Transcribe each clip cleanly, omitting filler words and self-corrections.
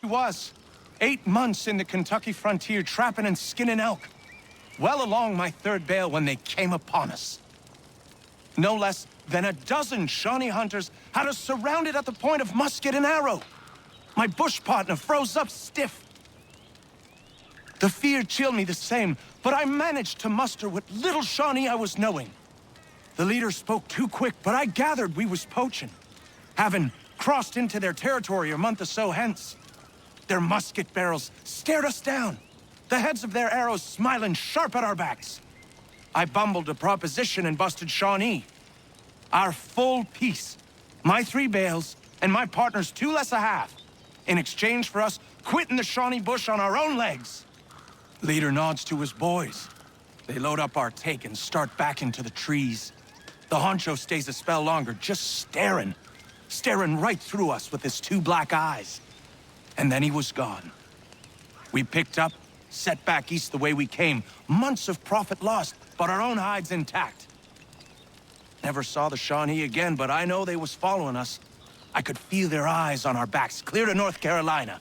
was. 8 months in the Kentucky frontier trapping and skinning elk. Well along my third bale when they came upon us. No less than a dozen Shawnee hunters had us surrounded at the point of musket and arrow. My bush partner froze up stiff. The fear chilled me the same, but I managed to muster what little Shawnee I was knowing. The leader spoke too quick, but I gathered we was poaching, having crossed into their territory a month or so hence. Their musket barrels stared us down, the heads of their arrows smiling sharp at our backs. I bumbled a proposition and busted Shawnee. Our full piece, my 3 bales, and my partner's 2 less a half, in exchange for us quitting the Shawnee bush on our own legs. Leader nods to his boys. They load up our take and start back into the trees. The honcho stays a spell longer, just staring right through us with his 2 black eyes. And then he was gone. We picked up, set back east the way we came. Months of profit lost, but our own hides intact. Never saw the Shawnee again, but I know they was following us. I could feel their eyes on our backs, clear to North Carolina.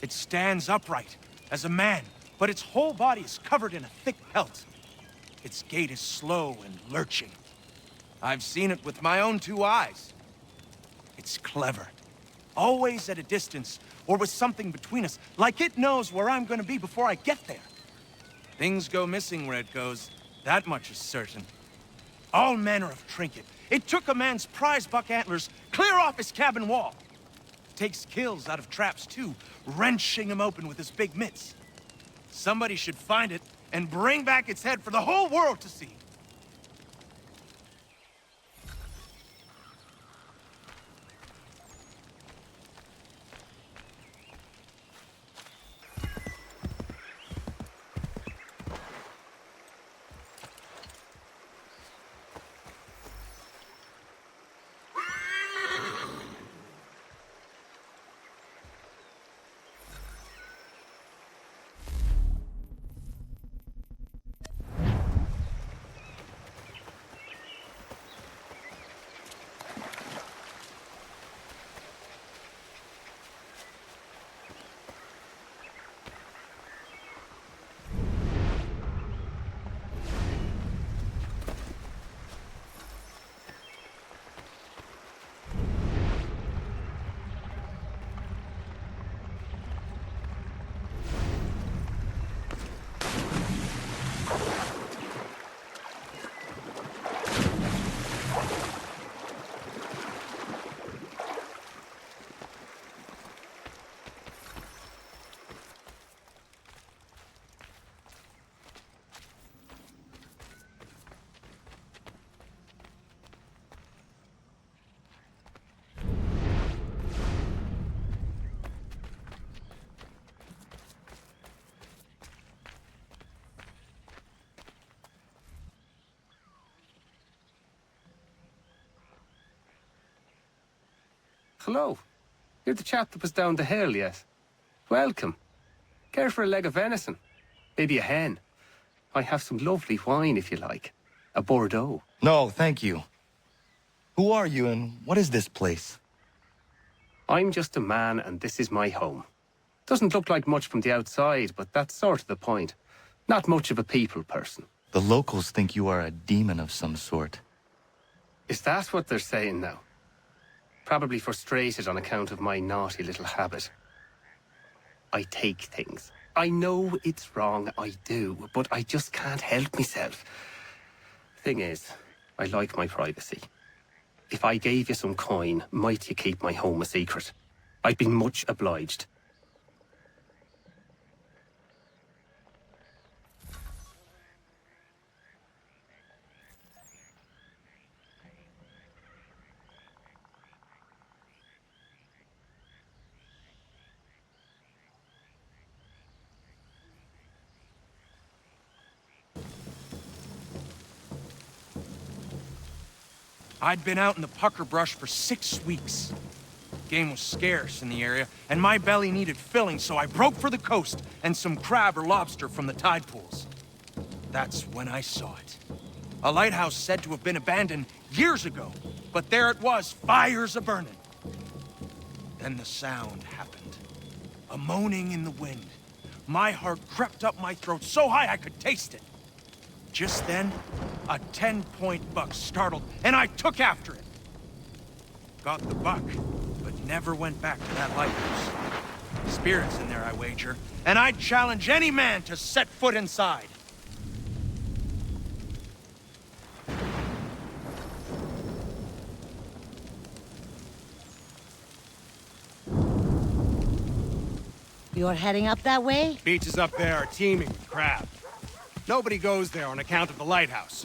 It stands upright, as a man, but its whole body is covered in a thick pelt. Its gait is slow and lurching. I've seen it with my own 2 eyes. It's clever. Always at a distance, or with something between us, like it knows where I'm gonna be before I get there. Things go missing where it goes, that much is certain. All manner of trinket. It took a man's prize buck antlers clear off his cabin wall. Takes kills out of traps too, wrenching them open with his big mitts. Somebody should find it and bring back its head for the whole world to see. Hello. You're the chap that was down the hill, yes? Welcome. Care for a leg of venison? Maybe a hen? I have some lovely wine, if you like. A Bordeaux. No, thank you. Who are you and what is this place? I'm just a man and this is my home. Doesn't look like much from the outside, but that's sort of the point. Not much of a people person. The locals think you are a demon of some sort. Is that what they're saying now? Probably frustrated on account of my naughty little habit. I take things. I know it's wrong, I do, but I just can't help myself. Thing is, I like my privacy. If I gave you some coin, might you keep my home a secret? I'd be much obliged. I'd been out in the pucker brush for 6 weeks. Game was scarce in the area, and my belly needed filling, so I broke for the coast and some crab or lobster from the tide pools. That's when I saw it. A lighthouse said to have been abandoned years ago, but there it was, fires a-burning. Then the sound happened. A moaning in the wind. My heart crept up my throat so high I could taste it. Just then, a 10-point buck startled, and I took after it. Got the buck, but never went back to that lighthouse. Spirits in there, I wager, and I'd challenge any man to set foot inside. You're heading up that way? Beaches up there are teeming with crab. Nobody goes there on account of the lighthouse.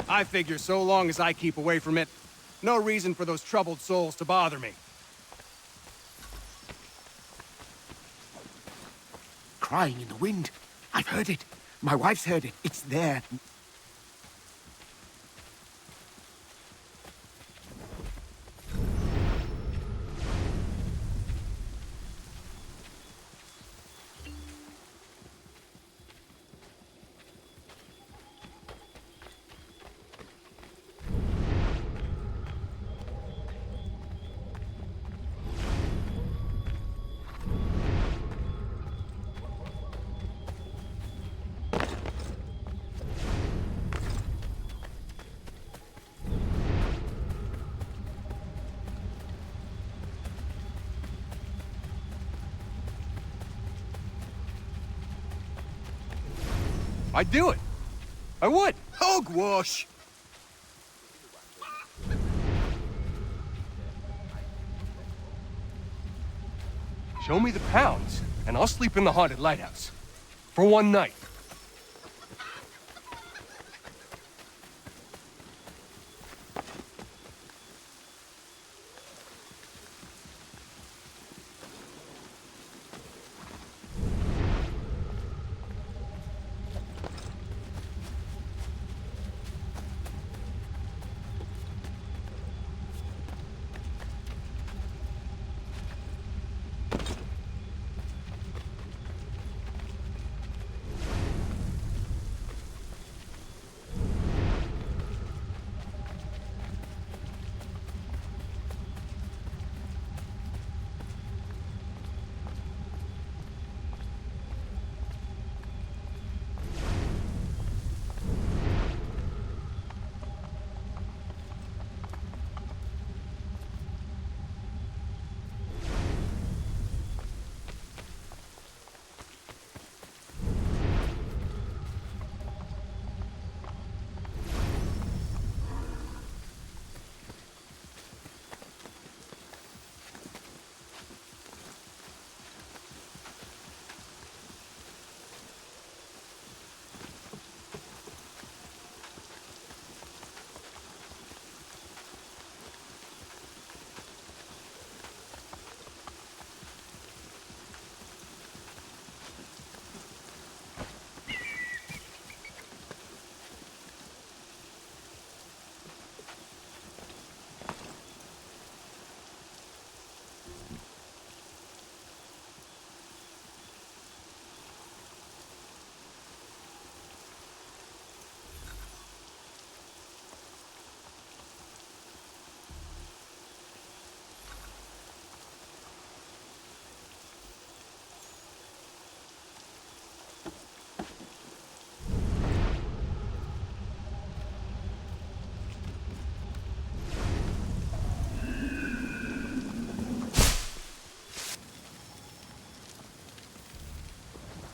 I figure so long as I keep away from it, no reason for those troubled souls to bother me. Crying in the wind. I've heard it. My wife's heard it. It's there. I'd do it. I would. Hogwash! Show me the pounds, and I'll sleep in the haunted lighthouse. For one night.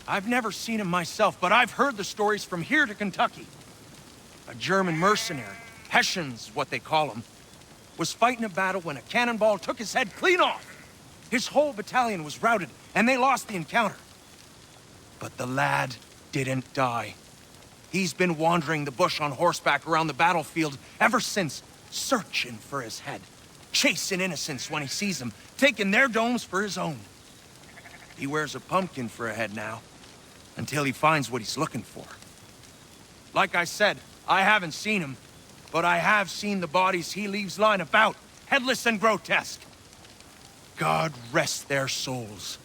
I've never seen him myself, but I've heard the stories from here to Kentucky. a German mercenary, Hessians, what they call them, was fighting a battle when a cannonball took his head clean off. His whole battalion was routed, and they lost the encounter. But the lad didn't die. He's been wandering the bush on horseback around the battlefield ever since, searching for his head, chasing innocents when he sees them, taking their domes for his own. He wears a pumpkin for a head now, until he finds what he's looking for. Like I said, I haven't seen him, but I have seen the bodies he leaves lying about, headless and grotesque. God rest their souls.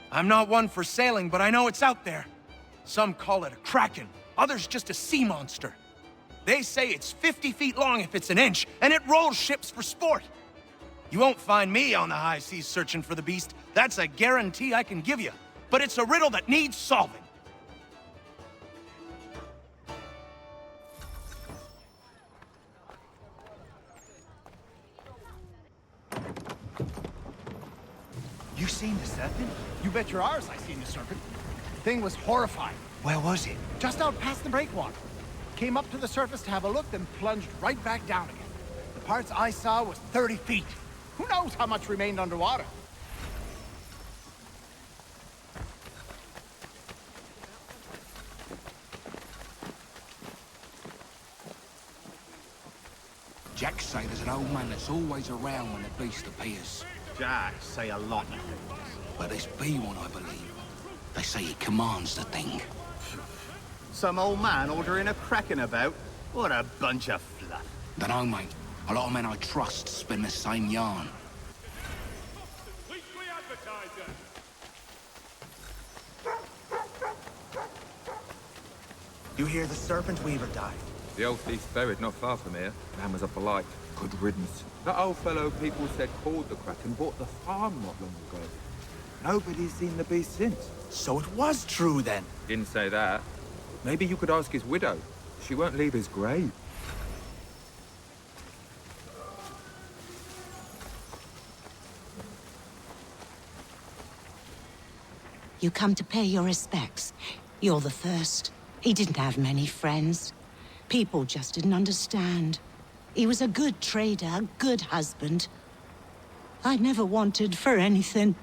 I'm not one for sailing, but I know it's out there. Some call it a kraken, others just a sea monster. They say it's 50 feet long if it's an inch, and it rolls ships for sport. You won't find me on the high seas searching for the beast. That's a guarantee I can give you. But it's a riddle that needs solving. You seen the serpent? You bet your ours I seen the serpent. Thing was horrifying. Where was it? Just out past the breakwater. Came up to the surface to have a look, then plunged right back down again. The parts I saw was 30 feet. Who knows how much remained underwater? Jack say there's an old man that's always around when the beast appears. Jack say a lot of things. But there's be one, I believe. They say he commands the thing. Some old man ordering a kraken about? What a bunch of fluff. Dunno, mate. A lot of men I trust spin the same yarn. You hear the Serpent Weaver died? The old thief's buried not far from here. Man was up a light. Good riddance. That old fellow people said called the Kraken bought the farm not long ago. Nobody's seen the beast since. So it was true then. Didn't say that. Maybe you could ask his widow. She won't leave his grave. You come to pay your respects. You're the first. He didn't have many friends. People just didn't understand. He was a good trader, a good husband. I never wanted for anything.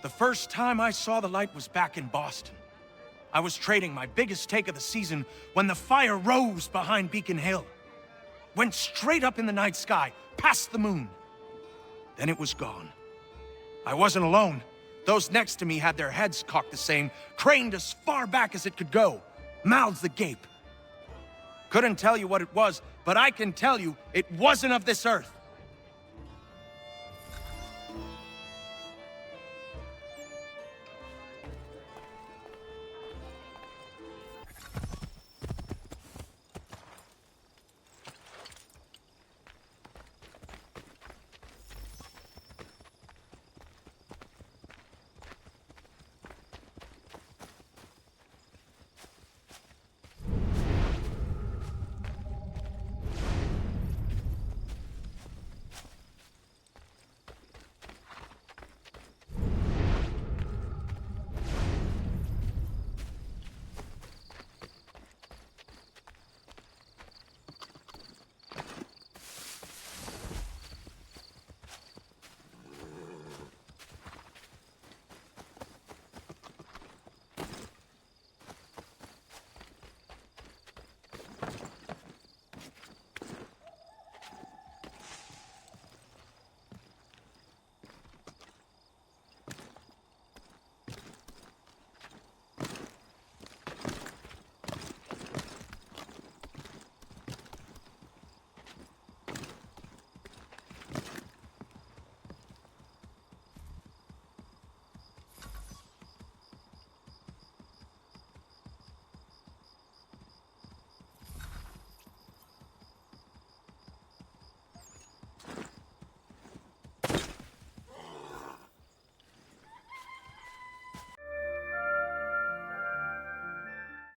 The first time I saw the light was back in Boston. I was trading my biggest take of the season when the fire rose behind Beacon Hill. Went straight up in the night sky, past the moon. Then it was gone. I wasn't alone. Those next to me had their heads cocked the same, craned as far back as it could go, mouths agape. Couldn't tell you what it was, but I can tell you it wasn't of this earth.